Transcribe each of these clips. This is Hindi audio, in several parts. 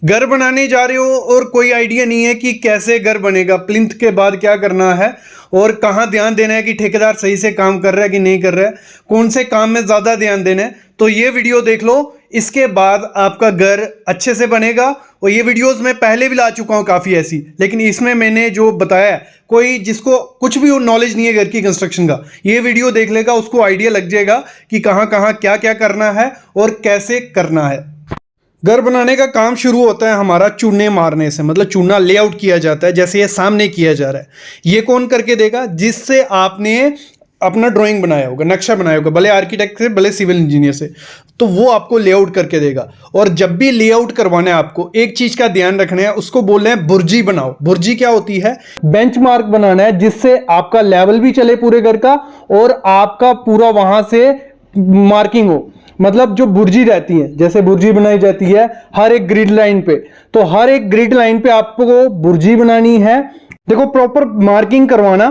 घर बनाने जा रहे हो और कोई आइडिया नहीं है कि कैसे घर बनेगा, प्लिंथ के बाद क्या करना है और कहाँ ध्यान देना है कि ठेकेदार सही से काम कर रहा है कि नहीं कर रहा है, कौन से काम में ज़्यादा ध्यान देना है, तो ये वीडियो देख लो। इसके बाद आपका घर अच्छे से बनेगा। और ये वीडियोस मैं पहले भी ला चुका हूँ काफ़ी ऐसी, लेकिन इसमें मैंने जो बताया है, कोई जिसको कुछ भी नॉलेज नहीं है घर की कंस्ट्रक्शन का, ये वीडियो देख लेगा, उसको आइडिया लग जाएगा कि कहाँ कहाँ क्या क्या करना है और कैसे करना है। घर बनाने का काम शुरू होता है हमारा चूने मारने से, मतलब चूना लेआउट किया जाता है, जैसे ये सामने किया जा रहा है। ये कौन करके देगा? जिससे आपने अपना ड्राइंग बनाया होगा, नक्शा बनाया होगा, भले आर्किटेक्ट से भले सिविल इंजीनियर से, तो वो आपको लेआउट करके देगा। और जब भी लेआउट करवाना है आपको एक चीज का ध्यान रखना है, उसको बोल रहे हैं बुर्जी बनाओ। बुर्जी क्या होती है? बेंचमार्क बनाना है जिससे आपका लेवल भी चले पूरे घर का और आपका पूरा वहां से मार्किंग हो। मतलब जो बुर्जी रहती है, जैसे बुर्जी बनाई जाती है हर एक ग्रिड लाइन पे, तो हर एक ग्रिड लाइन पे आपको बुर्जी बनानी है। देखो प्रॉपर मार्किंग करवाना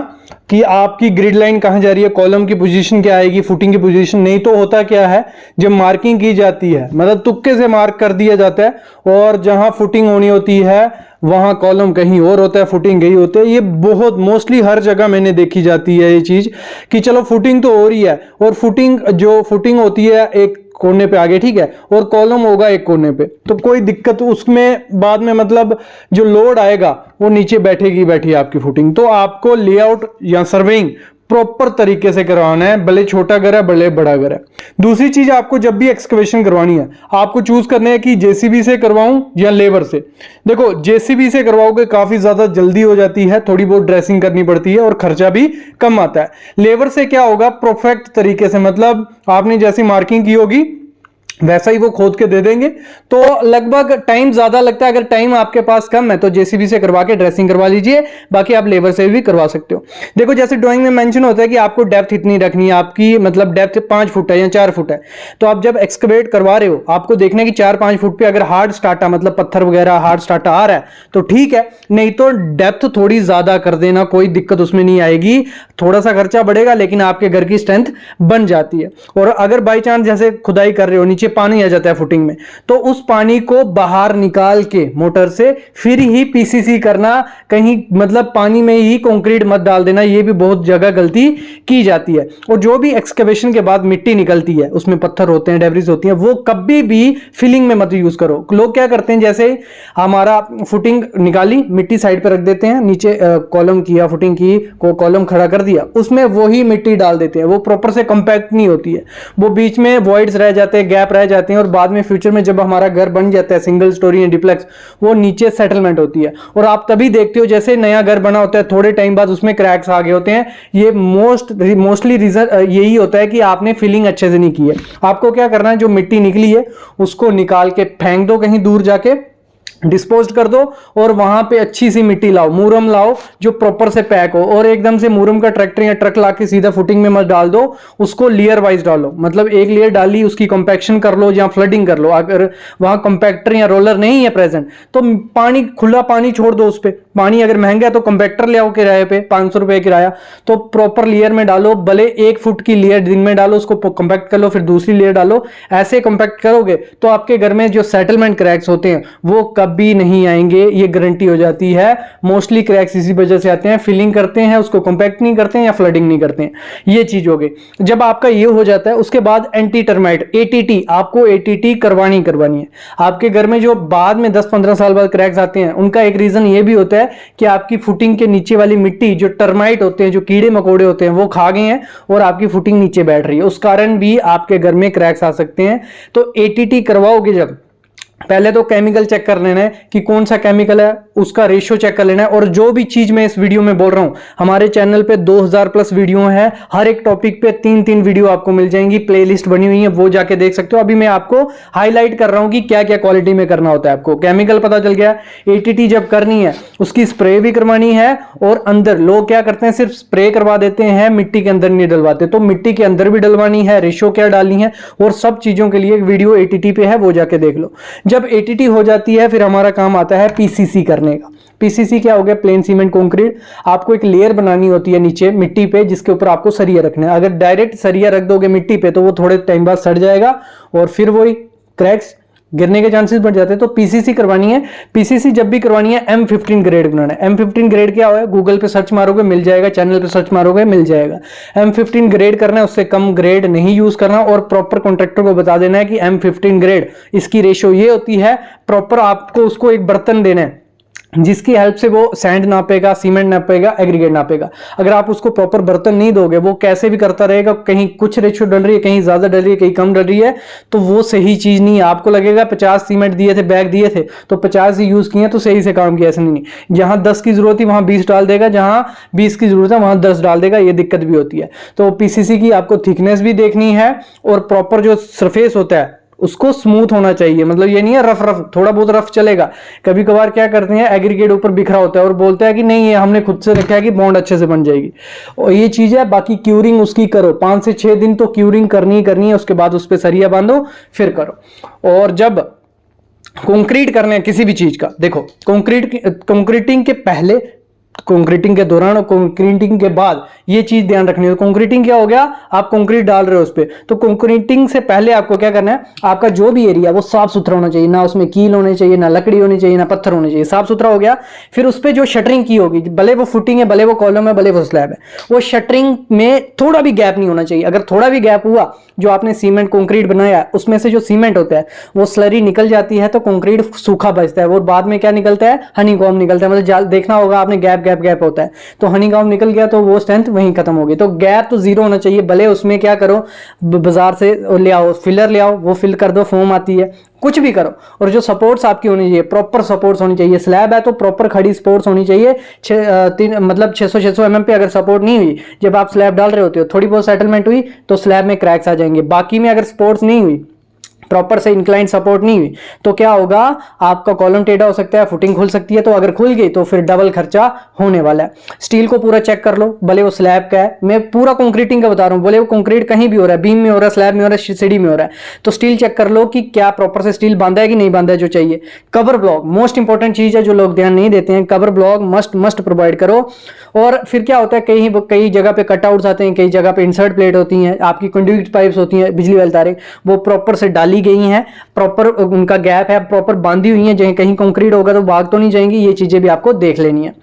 कि आपकी ग्रिड लाइन कहां जा रही है, कॉलम की पोजीशन क्या आएगी, फुटिंग की पोजीशन। नहीं तो होता क्या है, जब मार्किंग की जाती है मतलब तुक्के से मार्क कर दिया जाता है और जहां फुटिंग होनी होती है वहां कॉलम कहीं और होता है, फुटिंग कहीं होती है। ये बहुत मोस्टली हर जगह मैंने देखी जाती है ये चीज कि चलो फुटिंग तो हो रही है और फुटिंग होती है एक कोने पे आगे, ठीक है, और कॉलम होगा एक कोने पे, तो कोई दिक्कत उसमें बाद में मतलब जो लोड आएगा वो नीचे बैठी आपकी फुटिंग। तो आपको लेआउट या सर्वेइंग प्रॉपर तरीके से करवाना है, भले छोटा घर है भले बड़ा घर है। दूसरी चीज, आपको जब भी एक्सकवेशन करवानी है आपको चूज करना है कि जेसीबी से करवाऊं या लेबर से। देखो जेसीबी से करवाओगे काफी ज्यादा जल्दी हो जाती है, थोड़ी बहुत ड्रेसिंग करनी पड़ती है और खर्चा भी कम आता है। लेबर से क्या होगा, परफेक्ट तरीके से, मतलब आपने जैसी मार्किंग की होगी वैसा ही वो खोद के दे देंगे, तो लगभग टाइम ज्यादा लगता है। अगर टाइम आपके पास कम है तो जेसीबी से करवा के ड्रेसिंग करवा लीजिए, बाकी आप लेबर से भी करवा सकते हो। देखो जैसे ड्राइंग में मेंशन होता है कि आपको डेप्थ इतनी रखनी है, आपकी मतलब डेप्थ 5 फुट है या 4 फुट है, तो आप जब एक्सकवेट करवा रहे हो आपको देखना है कि 4-5 फुट पे अगर हार्ड स्टार्टा मतलब पत्थर वगैरह हार्ड स्टार्टा आ रहा है तो ठीक है, नहीं तो डेप्थ थोड़ी ज्यादा कर देना, कोई दिक्कत उसमें नहीं आएगी। थोड़ा सा खर्चा बढ़ेगा लेकिन आपके घर की स्ट्रेंथ बन जाती है। और अगर बाई चांस जैसे खुदाई कर रहे हो नीचे पानी आ जाता है फुटिंग में, तो उस पानी को बाहर निकाल के मोटर से फिर ही पीसीसी करना, कहीं मतलब पानी में ही कंक्रीट मत डाल देना, ये भी बहुत जगह गलती की जाती है। और जो भी एक्सकवेशन के बाद मिट्टी निकलती है उसमें पत्थर होते हैं, डेब्रिस होती है, वो कभी भी फिलिंग में मत यूज करो। लोग क्या करते हैं, जैसे हमारा फुटिंग निकाली मिट्टी साइड पे रख देते हैं, नीचे कॉलम किया, फुटिंग की को कॉलम खड़ा कर दिया, उसमें वही मिट्टी डाल देते हैं, वो प्रॉपर से कंपैक्ट नहीं होती है, वो बीच में वॉइड्स रह जाते हैं, गैप रह जाते हैं और बाद में फ्यूचर में जब हमारा घर बन जाता है सिंगल स्टोरी या डिप्लेक्स, वो नीचे सेटलमेंट होती है। और आप तभी देखते हो जैसे नया घर बना होता है थोड़े टाइम बाद उसमें क्रैक्स आ गए होते हैं। ये मोस्टली रीजन यही होता है कि आपने फिलिंग अच्छे से नहीं की है। आपको क्या करना है, जो मिट्टी निकली है उसको निकाल के फेंक दो, कहीं दूर जाके डिस्पोज कर दो और वहां पे अच्छी सी मिट्टी लाओ, मूरम लाओ जो प्रॉपर से पैक हो। और एकदम से मूरम का ट्रैक्टर या ट्रक लाके सीधा फुटिंग में मत डाल दो, उसको लेयर वाइज डालो, मतलब एक लेयर डाली उसकी कंपैक्शन कर लो या फ्लडिंग कर लो। अगर वहां कंपैक्टर या रोलर नहीं है प्रेजेंट तो पानी, खुला पानी छोड़ दो उस पर। पानी अगर महंगा है तो कंपैक्टर ले आओ किराए पे, 500 रुपए किराया, तो प्रॉपर लेयर में डालो, भले 1 फुट की लेयर दिन में डालो, उसको कंपैक्ट कर लो, फिर दूसरी लेयर डालो। ऐसे कंपैक्ट करोगे तो आपके घर में जो सेटलमेंट क्रैक्स होते हैं वो कभी नहीं आएंगे, ये गारंटी हो जाती है। मोस्टली क्रैक्स इसी वजह से आते हैं, फिलिंग करते हैं उसको कंपैक्ट नहीं करते हैं या फ्लडिंग नहीं करते हैं, ये चीज हो गई। जब आपका ये हो जाता है उसके बाद एंटी टर्माइट एटीटी, आपको एटीटी करवानी है। आपके घर में जो बाद में 10-15 साल बाद क्रैक्स आते हैं उनका एक रीजन ये भी होता है कि आपकी फुटिंग के नीचे वाली मिट्टी, जो टर्माइट होते हैं, जो कीड़े मकोड़े होते हैं, वो खा गए हैं और आपकी फुटिंग नीचे बैठ रही है, उस कारण भी आपके घर में क्रैक्स आ सकते हैं। तो एटीटी करवाओगे जब, पहले तो केमिकल चेक कर लेना है कि कौन सा केमिकल है, उसका रेशियो चेक कर लेना है। और जो भी चीज मैं इस वीडियो में बोल रहा हूं, हमारे चैनल पे 2000 प्लस वीडियो है, हर एक टॉपिक पे 3-3 वीडियो आपको मिल जाएंगी, प्लेलिस्ट बनी हुई है, वो जाके देख सकते हो। अभी मैं आपको हाईलाइट कर रहा हूं कि क्या क्या क्वालिटी में करना होता है। आपको केमिकल पता चल गया, एटीटी जब करनी है उसकी स्प्रे भी करवानी है। और अंदर लोग क्या करते हैं, सिर्फ स्प्रे करवा देते हैं, मिट्टी के अंदर नहीं डलवाते, तो मिट्टी के अंदर भी डलवानी है, रेशियो क्या डालनी है, और सब चीजों के लिए वीडियो एटीटी पे है, वो जाके देख लो। जब एटीटी हो जाती है फिर हमारा काम आता है पीसीसी करने का। पीसीसी क्या हो गया, प्लेन सीमेंट कंक्रीट। आपको एक लेयर बनानी होती है नीचे मिट्टी पे, जिसके ऊपर आपको सरिया रखना है। अगर डायरेक्ट सरिया रख दोगे मिट्टी पे तो वो थोड़े टाइम बाद सड़ जाएगा और फिर वही क्रैक्स गिरने के चांसेस बढ़ जाते हैं। तो पीसीसी करवानी है, पीसीसी जब भी करवानी है M15 ग्रेड बनाना है। M15 ग्रेड क्या है, गूगल पे सर्च मारोगे मिल जाएगा, चैनल पे सर्च मारोगे मिल जाएगा। M15 ग्रेड करना है, उससे कम ग्रेड नहीं यूज करना, और प्रॉपर कॉन्ट्रैक्टर को बता देना है कि M15 ग्रेड इसकी रेशियो ये होती है। प्रॉपर आपको उसको एक बर्तन देना है जिसकी हेल्प से वो सैंड नापेगा, सीमेंट नापेगा, एग्रीगेट नापेगा। अगर आप उसको प्रॉपर बर्तन नहीं दोगे, वो कैसे भी करता रहेगा, कहीं कुछ रेशियो डल रही है, कहीं ज्यादा डल रही है, कहीं कम डल रही है, तो वो सही चीज नहीं है। आपको लगेगा 50 सीमेंट दिए थे, बैग दिए थे तो 50 ही यूज किए तो सही से काम किया, ऐसा नहीं। जहां 10 की जरूरत थी वहां 20 डाल देगा, जहां 20 की जरूरत है वहां 10 डाल देगा, ये दिक्कत भी होती है। तो पीसीसी की आपको थिकनेस भी देखनी है, और प्रॉपर जो सरफेस होता है उसको स्मूथ होना चाहिए। मतलब ये नहीं है रफ रफ, थोड़ा बहुत रफ चलेगा। कभी कभार क्या करते हैं, एग्रीगेट ऊपर बिखरा होता है और बोलते हैं कि नहीं ये हमने खुद से रखा है कि बॉन्ड अच्छे से बन जाएगी, और ये चीज है। बाकी क्यूरिंग उसकी करो, 5 से 6 दिन तो क्यूरिंग करनी ही करनी है, उसके बाद उस पर सरिया बांधो फिर करो। और जब कंक्रीट करने किसी भी चीज का, देखो कंक्रीटिंग के पहले, कंक्रीटिंग के दौरान और कंक्रीटिंग के बाद ये चीज ध्यान रखनी है। कंक्रीटिंग क्या हो गया, आप कंक्रीट डाल रहे हो उस पे, तो कंक्रीटिंग से पहले आपको क्या करना है, आपका जो भी एरिया वो साफ सुथरा होना चाहिए, ना उसमें कील होनी चाहिए, ना लकड़ी होनी चाहिए, ना पत्थर होने चाहिए, साफ सुथरा हो गया। फिर उस पे जो शटरिंग की होगी, भले वो फुटिंग है, भले वो कॉलम है, भले वो स्लैब है, वो शटरिंग में थोड़ा भी गैप नहीं होना चाहिए। अगर थोड़ा भी गैप हुआ, जो आपने सीमेंट कंक्रीट बनाया है उसमें से जो सीमेंट होता है वो स्लरी निकल जाती है, तो कंक्रीट सूखा बचता है। वो बाद में क्या निकलता है, हनीकॉम्ब निकलता है। मतलब देखना होगा आपने, गैप गैप गैप होता है, तो हनीकॉम्ब निकल गया तो वो स्ट्रेंथ वहीं खत्म होगी। तो गैप तो जीरो होना चाहिए। भले उसमें क्या करो, बाजार से ले आओ, फिलर ले आओ, वो फिल कर दो, फोम आती है, कुछ भी करो। और जो सपोर्ट्स आपकी होनी चाहिए, प्रॉपर सपोर्ट्स होनी चाहिए। स्लैब है तो प्रॉपर खड़ी सपोर्ट्स होनी चाहिए। मतलब 600 mm पे अगर सपोर्ट नहीं हुई, जब आप स्लैब डाल रहे होते हो, थोड़ी बहुत सेटलमेंट हुई तो स्लैब में क्रैक्स आ जाएंगे। बाकी में अगर सपोर्ट्स नहीं हुई, प्रॉपर से इंक्लाइन सपोर्ट नहीं हुई, तो क्या होगा, आपका कॉलम टेढ़ा हो सकता है, फुटिंग खुल सकती है। तो अगर खुल गई तो फिर डबल खर्चा होने वाला है। स्टील को पूरा चेक कर लो, भले वो स्लैब का है, मैं पूरा कंक्रीटिंग का बता रहा हूं, भले वो कंक्रीट कहीं भी हो रहा है, बीम में हो रहा है, स्लैब में हो रहा है, सीढ़ी में हो रहा है, तो स्टील चेक कर लो कि क्या प्रॉपर से स्टील बांधा है कि नहीं बांधा है जो चाहिए। कवर ब्लॉक मोस्ट इंपॉर्टेंट चीज है, जो लोग ध्यान नहीं देते हैं। कवर ब्लॉक मस्ट प्रोवाइड करो। और फिर क्या होता है, कई जगह पे कटआउट्स आते हैं, कई जगह पे इंसर्ट प्लेट होती हैं, आपकी कंडक्ट पाइप्स होती हैं, बिजली वाली तारें, वो प्रॉपर से डाली गई हैं, प्रॉपर उनका गैप है, प्रॉपर बांधी हुई है, जहाँ कहीं कंक्रीट होगा तो भाग तो नहीं जाएंगी। ये चीजें भी आपको देख लेनी है।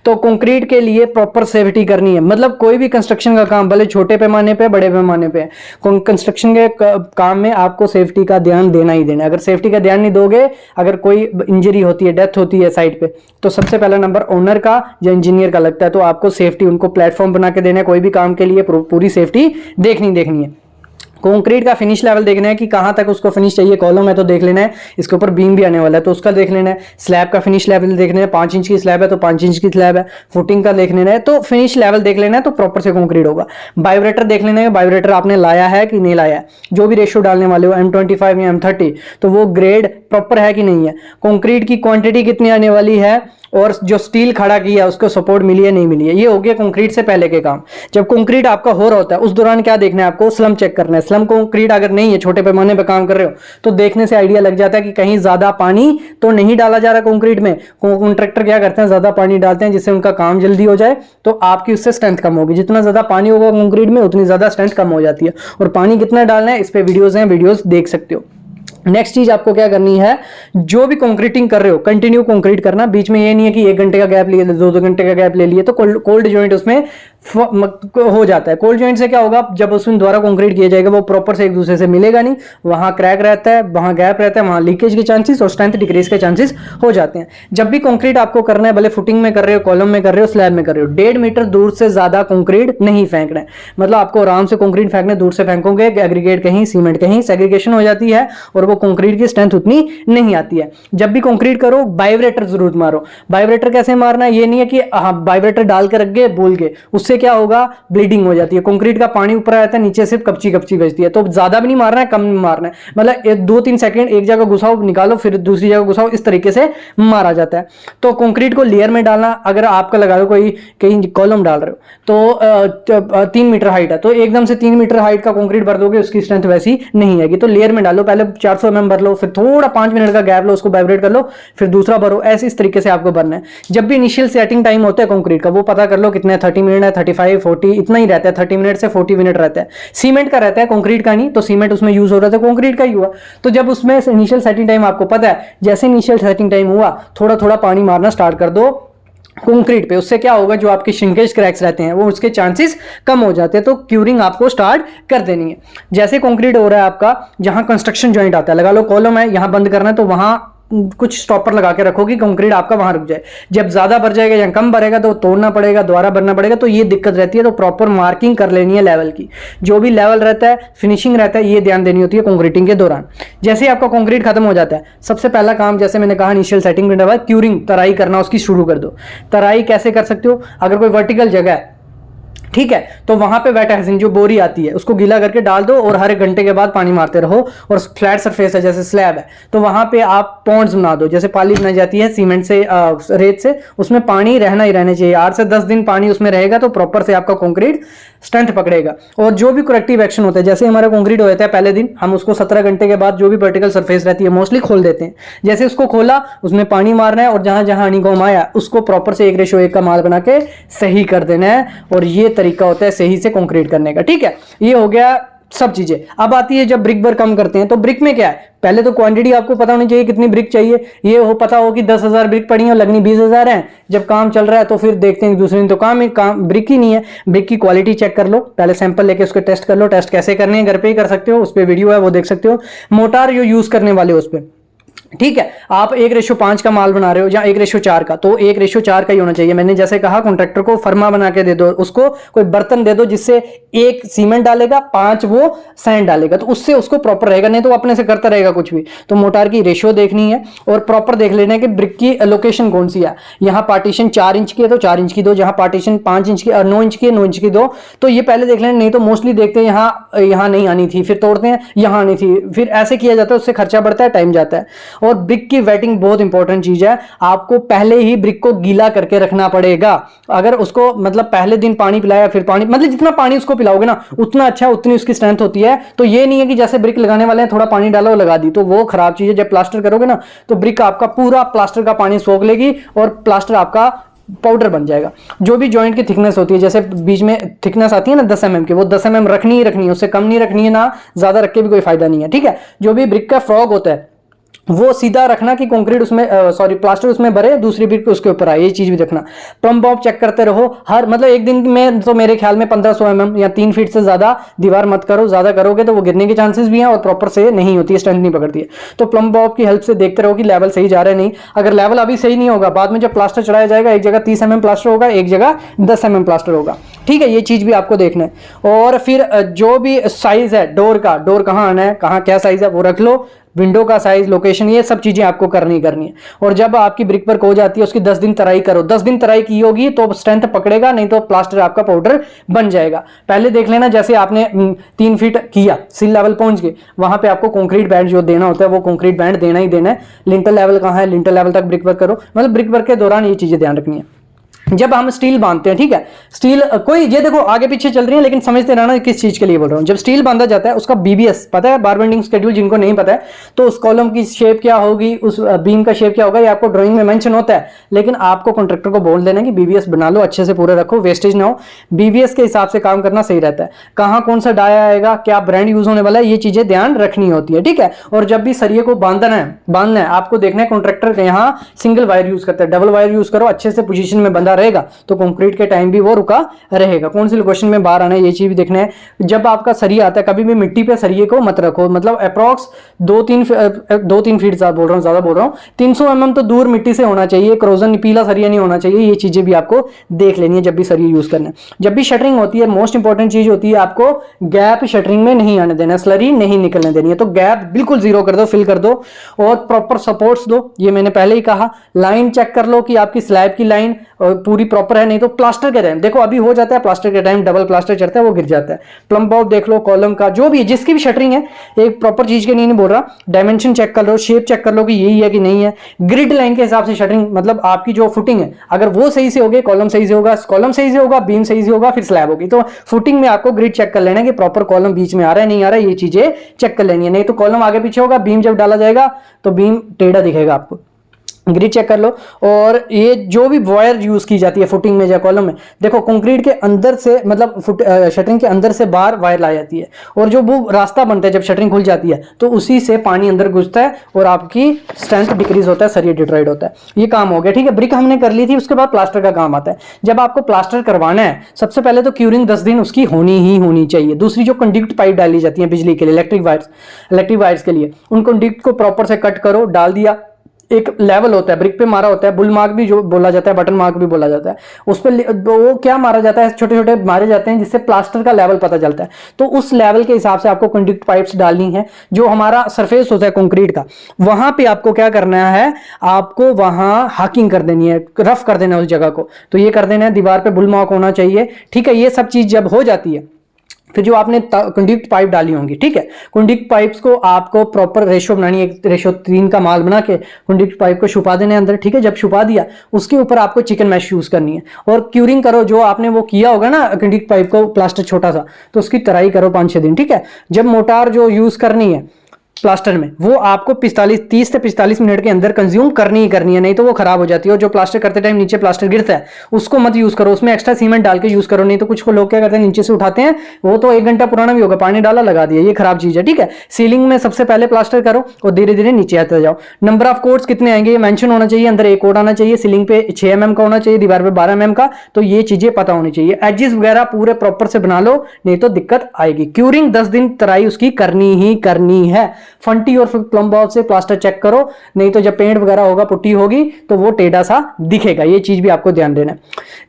तो कंक्रीट के लिए प्रॉपर सेफ्टी करनी है। मतलब कोई भी कंस्ट्रक्शन का काम, भले छोटे पैमाने पे बड़े पैमाने पे, कंस्ट्रक्शन के काम में आपको सेफ्टी का ध्यान देना ही देना है। अगर सेफ्टी का ध्यान नहीं दोगे, अगर कोई इंजरी होती है, डेथ होती है साइट पे, तो सबसे पहला नंबर ओनर का या इंजीनियर का लगता है। तो आपको सेफ्टी, उनको प्लेटफॉर्म बना के देना है, कोई भी काम के लिए पूरी सेफ्टी देखनी है। कंक्रीट का फिनिश लेवल देखना है कि कहां तक उसको फिनिश चाहिए। कॉलम है तो देख लेना है, इसके ऊपर बीम भी आने वाला है तो उसका देख लेना है। स्लैब का फिनिश लेवल देखना है, 5 इंच की स्लैब है तो 5 इंच की स्लैब है। फुटिंग का देख लेना है, तो फिनिश लेवल देख लेना है, तो प्रॉपर से कंक्रीट होगा। वाइब्रेटर देख लेना है, वाइब्रेटर आपने लाया है कि नहीं लाया है। जो भी रेशियो डालने वाले हो, M25 या M30, तो वो ग्रेड प्रॉपर है कि नहीं है। कंक्रीट की क्वांटिटी कितनी आने वाली है, और जो स्टील खड़ा किया उसको सपोर्ट मिली है नहीं मिली है। ये हो गया कंक्रीट से पहले के काम। जब कंक्रीट आपका हो रहा होता है, उस दौरान क्या देखना है आपको, स्लम चेक करना है। स्लम कंक्रीट अगर नहीं है, छोटे पैमाने पे काम कर रहे हो, तो देखने से आइडिया लग जाता है कि कहीं ज्यादा पानी तो नहीं डाला जा रहा कंक्रीट में। कॉन्ट्रैक्टर क्या करते हैं, ज्यादा पानी डालते हैं जिससे उनका काम जल्दी हो जाए, तो आपकी उससे स्ट्रेंथ कम होगी। जितना ज्यादा पानी होगा कंक्रीट में, उतनी ज्यादा स्ट्रेंथ कम हो जाती है। और पानी कितना डालना है, इस पे वीडियोस हैं, वीडियोस देख सकते हो। नेक्स्ट चीज आपको क्या करनी है, जो भी कंक्रीटिंग कर रहे हो कंटिन्यू कंक्रीट करना। बीच में ये नहीं है कि 1 घंटे का गैप लिए, 2 घंटे का गैप ले लिए, तो कोल्ड जॉइंट उसमें हो जाता है। कोल्ड जॉइंट से क्या होगा, जब उसमें द्वारा कंक्रीट किया जाएगा वो प्रॉपर से एक दूसरे से मिलेगा नहीं, वहां क्रैक रहता है, वहां गैप रहता है, वहां लीकेज के चांसेस और स्ट्रेंथ डिक्रीज के चांसेस हो जाते हैं। जब भी कंक्रीट आपको करना है, भले फुटिंग में कर रहे हो, कॉलम में कर रहे हो, स्लैब में कर रहे हो, 1.5 मीटर दूर से ज्यादा कंक्रीट नहीं फेंकना है। मतलब आपको आराम से कंक्रीट फेंकना, दूर से फेंकोगे एग्रीगेट कहीं, सीमेंट कहीं, सेग्रीगेशन हो जाती है और वो कंक्रीट की स्ट्रेंथ उतनी नहीं आती है। जब भी कंक्रीट करो, वाइब्रेटर जरूर मारो। वाइब्रेटर कैसे मारना है, ये नहीं है कि वाइब्रेटर डाल के रख गए भूल गए, उससे क्या होगा, ब्लीडिंग हो जाती है। कंक्रीट का पानी ऊपर आता है, नीचे सिर्फ कपची बचती है। तो ज्यादा भी नहीं मारना है, कम नहीं मारना है। मतलब 2-3 सेकंड एक जगह घुसाओ, निकालो, फिर दूसरी जगह घुसाओ, इस तरीके से मारा जाता है। तो कंक्रीट को लेयर में डालना, अगर आपका लगा लो कोई कहीं कॉलम डाल रहे हो तो 3 मीटर हाइट है, तो एकदम से 3 मीटर हाइट का कंक्रीट भर दोगे, उसकी स्ट्रेंथ वैसी नहीं आएगी। तो लेयर में डालो, पहले 400 mm भर लो, फिर थोड़ा 5 मिनट का गैप लो, उसको वाइब्रेट कर लो, फिर दूसरा भरो। ऐसे इस तरीके से आपको भरना है। जब भी इनिशियल सेटिंग टाइम होता है कंक्रीट का, वो पता कर लो कितना है, 30 मिनट है, 35 40 इतना ही रहता है, 30 मिनट से 40 मिनट रहता है। सीमेंट का रहता है, कंक्रीट का नहीं। तो सीमेंट उसमें यूज हो रहा था, कंक्रीट का ही हुआ। तो जब उसमें इनिशियल सेटिंग टाइम आपको पता है, जैसे इनिशियल सेटिंग टाइम हुआ थोड़ा थोड़ा पानी मारना स्टार्ट कर दो कंक्रीट पे। उससे क्या होगा, जो आपके श्रिंकेज क्रैक्स रहते हैं वो उसके चांसेस कम हो जाते हैं। तो क्यूरिंग आपको स्टार्ट कर देनी है। जैसे कंक्रीट हो रहा है आपका, जहां कंस्ट्रक्शन जॉइंट आता है, लगा लो कॉलम है, यहां बंद करना है तो वहां कुछ स्टॉपर लगा के रखो कि कंक्रीट आपका वहां रुक जाए। जब ज्यादा भर जाएगा या कम भरेगा तो तोड़ना पड़ेगा, दोबारा भरना पड़ेगा, तो ये दिक्कत रहती है। तो प्रॉपर मार्किंग कर लेनी है लेवल की। जो भी लेवल रहता है, फिनिशिंग रहता है, ये ध्यान देनी होती है कंक्रीटिंग के दौरान। जैसे ही आपका कंक्रीट खत्म हो जाता है, सबसे पहला काम जैसे मैंने कहा इनिशियल सेटिंग के बाद क्यूरिंग, तराई करना उसकी शुरू कर दो। तराई कैसे कर सकते हो, अगर कोई वर्टिकल जगह है, ठीक है, तो वहां पे वेट हेसिंग जो बोरी आती है उसको गीला करके डाल दो और हर एक घंटे के बाद पानी मारते रहो। और फ्लैट सरफेस है जैसे स्लैब है, तो वहां पे आप पॉन्ड्स बना दो, जैसे पाली बनाई जाती है सीमेंट से, रेत से, उसमें पानी रहना ही रहना चाहिए। 8 से 10 दिन पानी उसमें रहेगा तो प्रॉपर से आपका कंक्रीट स्ट्रेंथ पकड़ेगा। और जो भी करेक्टिव एक्शन होता है, जैसे हमारा कंक्रीट हो जाता है पहले दिन, हम उसको 17 घंटे के बाद जो भी वर्टिकल सरफेस रहती है मोस्टली खोल देते हैं। जैसे उसको खोला, उसमें पानी मारना है और जहां जहां हनीकॉम्ब आया उसको प्रॉपर से 1:1 का माल बना के सही कर देना है। और ये तरीका होता है सही से कंक्रीट करने का। ठीक है, ये हो गया सब चीजें। अब आती है जब ब्रिक वर्क कम करते हैं, तो ब्रिक में क्या है, पहले तो क्वांटिटी आपको पता होनी चाहिए कितनी ब्रिक चाहिए। ये हो पता हो कि 10,000 ब्रिक पड़ी है और लगनी 20,000 है। जब काम चल रहा है तो फिर देखते हैं दूसरे दिन तो काम ब्रिक ही नहीं है। ब्रिक की क्वालिटी चेक कर लो, पहले सैंपल लेके उसके टेस्ट कर लो। टेस्ट कैसे करने हैं घर पे ही कर सकते हो, उस पर वीडियो है वो देख सकते हो। मोटार जो यूज करने वाले उस पर, ठीक है, आप 1:5 का माल बना रहे हो या 1:4 का, तो 1:4 का ही होना चाहिए। मैंने जैसे कहा कॉन्ट्रैक्टर को फर्मा बना के दे दो, उसको कोई बर्तन दे दो जिससे 1 सीमेंट डालेगा, 5 वो सैंड डालेगा, तो उससे उसको प्रॉपर रहेगा। नहीं तो अपने से करता रहेगा कुछ भी। तो मोटार की रेशियो देखनी है और प्रॉपर देख लेना है कि ब्रिक की लोकेशन कौन सी है। यहाँ पार्टीशन 4 इंच की है तो 4 इंच की दो, जहां पार्टीशन 5 इंच की 9 इंच की है 9 इंच की दो। तो ये पहले देख लेना। नहीं तो मोस्टली देखते हैं यहाँ नहीं आनी थी, फिर तोड़ते हैं यहाँ आनी थी, फिर ऐसे किया जाता है, उससे खर्चा बढ़ता है, टाइम जाता है। और ब्रिक की वेटिंग बहुत इंपॉर्टेंट चीज है। आपको पहले ही ब्रिक को गीला करके रखना पड़ेगा। अगर उसको मतलब पहले दिन पानी पिलाया, फिर पानी, मतलब जितना पानी उसको पिलाओगे ना उतना अच्छा, उतनी उसकी स्ट्रेंथ होती है। तो ये नहीं है कि जैसे ब्रिक लगाने वाले हैं थोड़ा पानी डालो लगा दी, तो वो खराब चीज है। जब प्लास्टर करोगे ना तो ब्रिक आपका पूरा प्लास्टर का पानी सोख लेगी और प्लास्टर आपका पाउडर बन जाएगा। जो भी जॉइंट की थिकनेस होती है, जैसे बीच में थिकनेस आती है ना 10 mm की, वो 10 mm रखनी ही रखनी है, उससे कम नहीं रखनी है, ना ज्यादा रख के भी कोई फायदा नहीं है। ठीक है, जो भी ब्रिक का फ्रॉग होता है वो सीधा रखना कि कंक्रीट उसमें प्लास्टर उसमें भरे, दूसरी ब्रिक उसके ऊपर आए, ये चीज भी देखना। पंप बॉब चेक करते रहो हर, मतलब एक दिन में तो मेरे ख्याल में 1500 mm या 3 फीट से ज्यादा दीवार मत करो। ज्यादा करोगे तो वो गिरने के चांसेस भी हैं और प्रॉपर से नहीं होती है, स्ट्रेंथ नहीं पकड़ती है। तो प्लम बॉब की हेल्प से देखते रहो कि लेवल सही जा रहा है नहीं। अगर लेवल अभी सही नहीं होगा, बाद में जब प्लास्टर चढ़ाया जाएगा एक जगह 30 mm प्लास्टर होगा, एक जगह 10 mm प्लास्टर होगा। ठीक है, ये चीज भी आपको देखना है। और फिर जो भी साइज है डोर का, डोर कहाँ आना है, कहाँ क्या साइज है वो रख लो, विंडो का साइज, लोकेशन, ये सब चीजें आपको करनी है। और जब आपकी ब्रिक वर्क हो जाती है उसकी 10 दिन तराई करो। 10 दिन तराई की होगी तो स्ट्रेंथ पकड़ेगा, नहीं तो प्लास्टर आपका पाउडर बन जाएगा। पहले देख लेना, जैसे आपने 3 फीट किया, सिल लेवल पहुंच गए, वहां पे आपको कंक्रीट बैंड जो देना होता है वो कंक्रीट बैंड देना ही देना है। लिंटर लेवल कहाँ है, लिंटर लेवल तक ब्रिक वर्क करो। मतलब ब्रिक वर्क के दौरान ये चीजें ध्यान रखनी है। जब हम स्टील बांधते हैं, ठीक है, स्टील कोई ये देखो आगे पीछे चल रही है लेकिन समझते रहना किस चीज के लिए बोल रहा हूं। जब स्टील बांधा जाता है उसका बीबीएस पता है, बार बेंडिंग शेड्यूल, जिनको नहीं पता है तो उस कॉलम की शेप क्या होगी, उस बीम का शेप क्या होगा, ये आपको ड्राइंग में मेंशन होता है। लेकिन आपको कॉन्ट्रैक्टर को बोल देना कि बीबीएस बना लो, अच्छे से पूरा रखो, वेस्टेज ना हो। बीबीएस के हिसाब से काम करना सही रहता है। कहाँ कौन सा डाया आएगा, क्या ब्रांड यूज होने वाला है, ये चीजें ध्यान रखनी होती है। ठीक है, और जब भी सरिये को बांधना है आपको देखना है कॉन्ट्रैक्टर यहाँ सिंगल वायर यूज करता है, डबल वायर यूज करो, अच्छे से पोजीशन में बंधा रहेगा तो कंक्रीट के टाइम भी वो रुका रहेगा। कौन सी लोकेशन में बाहर आना है ये चीज भी देखना है। जब आपका सरिया आता है कभी भी मिट्टी पे सरिये को मत रखो, मतलब अप्रॉक्स 2-3 फीट बोल रहा हूँ, ज्यादा बोल रहा हूँ, 300 mm तो दूर मिट्टी से होना चाहिए। क्रोजन पीला सरिया नहीं होना चाहिए। ये चीजें भी आपको देख लेनी है जब भी सरिया यूज करना है। जब भी शटरिंग होती है मोस्ट इंपॉर्टेंट चीज होती है, आपको गैप शटरिंग में नहीं आने देना, स्लरी नहीं निकलने देनी है। तो गैप बिल्कुल जीरो कर दो, फिल कर दो और प्रॉपर सपोर्ट्स दो। ये मैंने पहले ही कहा। लाइन चेक कर लो कि आपकी स्लैब की लाइन पूरी प्रॉपर है, नहीं तो प्लास्टर के टाइम देखो अभी हो जाता है, प्लास्टर के टाइम डबल प्लास्टर चढ़ता है वो गिर जाता है। प्लम बॉब देख लो, कॉलम का जो भी है, जिसकी भी शटरिंग है, एक प्रॉपर चीज के नहीं बोल रहा, डायमेंशन चेक कर लो, शेप चेक कर लो कि यही है कि नहीं है। ग्रिड लाइन के हिसाब से शटरिंग, मतलब आपकी जो फुटिंग है अगर वो सही से होगी, कॉलम सही से होगा, कॉलम सही से होगा, बीम सही से होगा, फिर स्लैब होगी। तो फुटिंग में आपको ग्रिड चेक कर लेना है कि प्रॉपर कॉलम बीच में आ रहा है नहीं आ रहा है, ये चीजें चेक कर लेनी है। नहीं तो कॉलम आगे पीछे होगा, बीम जब डाला जाएगा तो बीम टेढ़ा दिखेगा आपको। ग्रिड चेक कर लो। और ये जो भी वायर यूज की जाती है फुटिंग में या कॉलम में, देखो कंक्रीट के अंदर से मतलब शटरिंग के अंदर से बाहर वायर लाई जाती है, और जो वो रास्ता बनता है जब शटरिंग खुल जाती है तो उसी से पानी अंदर घुसता है और आपकी स्ट्रेंथ डिक्रीज होता है, सरिया डिट्रॉइड होता है। ये काम हो गया, ठीक है। ब्रिक हमने कर ली थी, उसके बाद प्लास्टर का काम आता है। जब आपको प्लास्टर करवाना है, सबसे पहले तो क्यूरिंग 10 दिन उसकी होनी चाहिए। दूसरी जो कंडक्ट पाइप डाली जाती है बिजली के लिए, इलेक्ट्रिक वायर्स के लिए, उन कंडक्ट को प्रॉपर से कट करो, डाल दिया। एक लेवल होता है, ब्रिक पे मारा होता है, बुल मार्क भी जो बोला जाता है, बटन मार्क भी बोला जाता है, उस पर वो क्या मारा जाता है, छोटे छोटे मारे जाते हैं जिससे प्लास्टर का लेवल पता चलता है। तो उस लेवल के हिसाब से आपको कंडक्ट पाइप्स डालनी है। जो हमारा सरफेस होता है कंक्रीट का, वहां पे आपको क्या करना है, आपको वहां हाकिंग कर देनी है, रफ कर देना है उस जगह को। तो ये कर देना है, दीवार पे बुल मार्क होना चाहिए, ठीक है। ये सब चीज जब हो जाती है, फिर जो आपने कंडक्ट पाइप डाली होंगी, ठीक है, कंडक्ट पाइप्स को आपको प्रॉपर रेशो बनानी है, 1:3 का माल बना के कंडक्ट पाइप को छुपा देने अंदर, ठीक है। जब छुपा दिया, उसके ऊपर आपको चिकन मैश यूज करनी है और क्यूरिंग करो। जो आपने वो किया होगा ना कंडक्ट पाइप को प्लास्टर छोटा सा, तो उसकी तराई करो 5-6 दिन, ठीक है। जब मोटार जो यूज करनी है प्लास्टर में, वो आपको 30 से 45 मिनट के अंदर कंज्यूम करनी ही करनी है, नहीं तो वो खराब हो जाती है। और जो प्लास्टर करते टाइम नीचे प्लास्टर गिरता है, उसको मत यूज करो, उसमें एक्स्ट्रा सीमेंट डाल के यूज करो। नहीं तो कुछ लोग क्या करते हैं, नीचे से उठाते हैं, वो तो 1 घंटा पुराना भी होगा, पानी डाला लगा दिया, ये खराब चीज है, ठीक है। सीलिंग में सबसे पहले प्लास्टर करो और धीरे धीरे नीचे आते जाओ। नंबर ऑफ कोड्स कितने आएंगे ये मेंशन होना चाहिए, अंदर 1 कोड आना चाहिए, सीलिंग पे 6 mm का होना चाहिए, दीवार पे 12 mm का। तो ये चीजें पता होनी चाहिए। एजेस वगैरह पूरे प्रॉपर से बना लो, नहीं तो दिक्कत आएगी। क्यूरिंग 10 दिन तराई उसकी करनी ही करनी है। फंटी और प्लम बॉब से प्लास्टर चेक करो, नहीं तो जब पेंट वगैरह होगा, पुट्टी होगी, तो वो टेढ़ा सा दिखेगा। ये चीज भी आपको ध्यान देना है।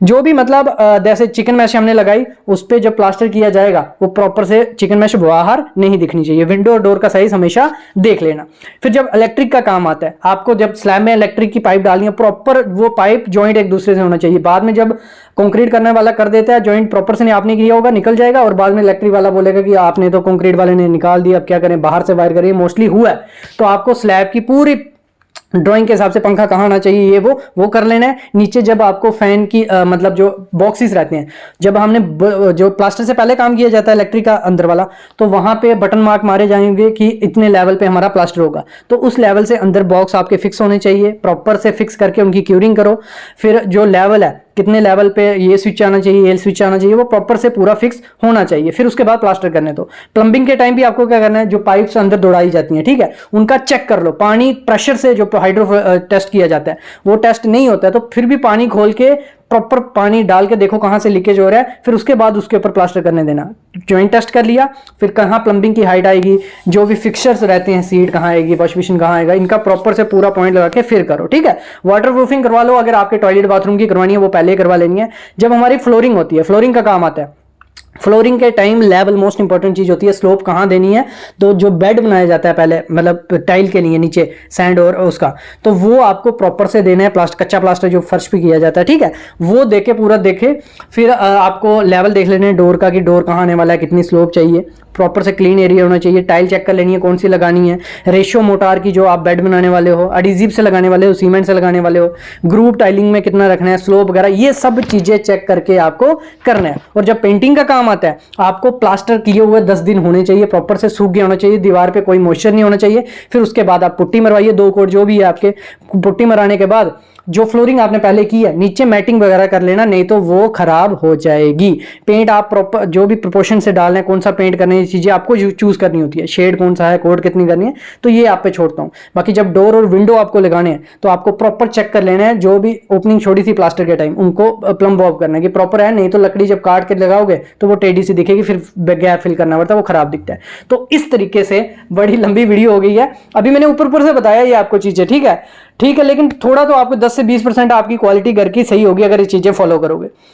जो भी मतलब जैसे चिकन मैश हमने लगाई, उस पे जब प्लास्टर किया जाएगा, वो प्रॉपर से चिकन मैश बाहर नहीं दिखनी चाहिए। विंडो और डोर का साइज हमेशा देख लेना। फिर जब इलेक्ट्रिक का काम आता है, आपको जब स्लैब में इलेक्ट्रिक की पाइप डालनी है, प्रॉपर वो पाइप जॉइंट एक दूसरे से होना चाहिए। बाद में जब कंक्रीट करने वाला कर देता है, जॉइंट प्रॉपर से आपने किया होगा, निकल जाएगा, और बाद में इलेक्ट्रिक वाला बोलेगा कि आपने तो कंक्रीट वाले ने निकाल दिया, अब क्या करें, बाहर से वायर करिए। मोस्टली हुआ है। तो आपको स्लैब की पूरी ड्राइंग के हिसाब से पंखा कहाँ आना चाहिए, ये वो कर लेना है। नीचे जब आपको फैन की मतलब जो बॉक्सेस रहते हैं, जब हमने जो प्लास्टर से पहले काम किया जाता है इलेक्ट्रिक का अंदर वाला, तो वहां पे बटन मार्क मारे जाएंगे कि इतने लेवल पे हमारा प्लास्टर होगा। तो उस लेवल से अंदर बॉक्स आपके फिक्स होने चाहिए, प्रॉपर से फिक्स करके उनकी क्यूरिंग करो। फिर जो लेवल है, कितने लेवल पे ये स्विच आना चाहिए, ये स्विच आना चाहिए, वो प्रॉपर से पूरा फिक्स होना चाहिए। फिर उसके बाद प्लास्टर करने दो। प्लम्बिंग के टाइम भी आपको क्या करना है, जो पाइप्स अंदर दौड़ाई जाती हैं, ठीक है, उनका चेक कर लो। पानी प्रेशर से जो हाइड्रो टेस्ट किया जाता है, वो टेस्ट नहीं होता है, तो फिर भी पानी खोल के प्रॉपर पानी डाल के देखो कहां से लीकेज हो रहा है, फिर उसके बाद उसके ऊपर प्लास्टर करने देना। जॉइंट टेस्ट कर लिया, फिर कहां प्लम्बिंग की हाइट आएगी, जो भी फिक्सचर्स रहते हैं, सीट कहां आएगी, वॉश बेसिन कहां आएगा, इनका प्रॉपर से पूरा पॉइंट लगा के फिर करो, ठीक है। वाटर प्रूफिंग करवा लो, अगर आपके टॉयलेट बाथरूम की करवानी है वो पहले करवा लेनी है। जब हमारी फ्लोरिंग होती है, फ्लोरिंग का काम आता है, फ्लोरिंग के टाइम लेवल मोस्ट इंपॉर्टेंट चीज होती है। स्लोप कहाँ देनी है, तो जो बेड बनाया जाता है पहले, मतलब टाइल के लिए नीचे सैंड और उसका, तो वो आपको प्रॉपर से देना है। कच्चा प्लास्टर जो फर्श पे किया जाता है, ठीक है, वो देके पूरा देखे। फिर आपको लेवल देख लेने डोर का, कि डोर कहाँ आने वाला है, कितनी स्लोप चाहिए, प्रॉपर से क्लीन एरिया होना चाहिए। टाइल चेक कर लेनी है कौन सी लगानी है। रेशियो मोटार की, जो आप बेड बनाने वाले हो, एडिजिव से लगाने वाले हो, सीमेंट से लगाने वाले हो, ग्रुप टाइलिंग में कितना रखना है, स्लोप वगैरह, ये सब चीजें चेक करके आपको करना है। और जब पेंटिंग का काम आता है, आपको प्लास्टर किए हुए 10 दिन होने चाहिए, प्रॉपर से सूख गया होना चाहिए, दीवार पे कोई मॉइस्चर नहीं होना चाहिए। फिर उसके बाद आप पुट्टी मरवाइए, 2 कोट जो भी है आपके। पुट्टी मराने के बाद जो फ्लोरिंग आपने पहले की है, नीचे मैटिंग वगैरह कर लेना, नहीं तो वो खराब हो जाएगी। पेंट आप प्रॉपर जो भी प्रोपोर्शन से डालना है, कौन सा पेंट करना है, ये चीजें आपको चूज करनी होती है। शेड कौन सा है, कोड कितनी करनी है, तो ये आप पे छोड़ता हूँ। बाकी जब डोर और विंडो आपको लगाने हैं, तो आपको प्रॉपर चेक कर लेना है। जो भी ओपनिंग छोड़ी थी प्लास्टर के टाइम, उनको प्लम बॉब करना है कि प्रॉपर है, नहीं तो लकड़ी जब काट के लगाओगे तो वो टेढ़ी सी दिखेगी, फिर गैप फिल करना पड़ता है, वो खराब दिखता है। तो इस तरीके से बड़ी लंबी वीडियो हो गई है, अभी मैंने ऊपर से बताया ये आपको चीजें, ठीक है, लेकिन थोड़ा तो आपको 10 से 20% आपकी क्वालिटी घर की सही होगी अगर ये चीजें फॉलो करोगे।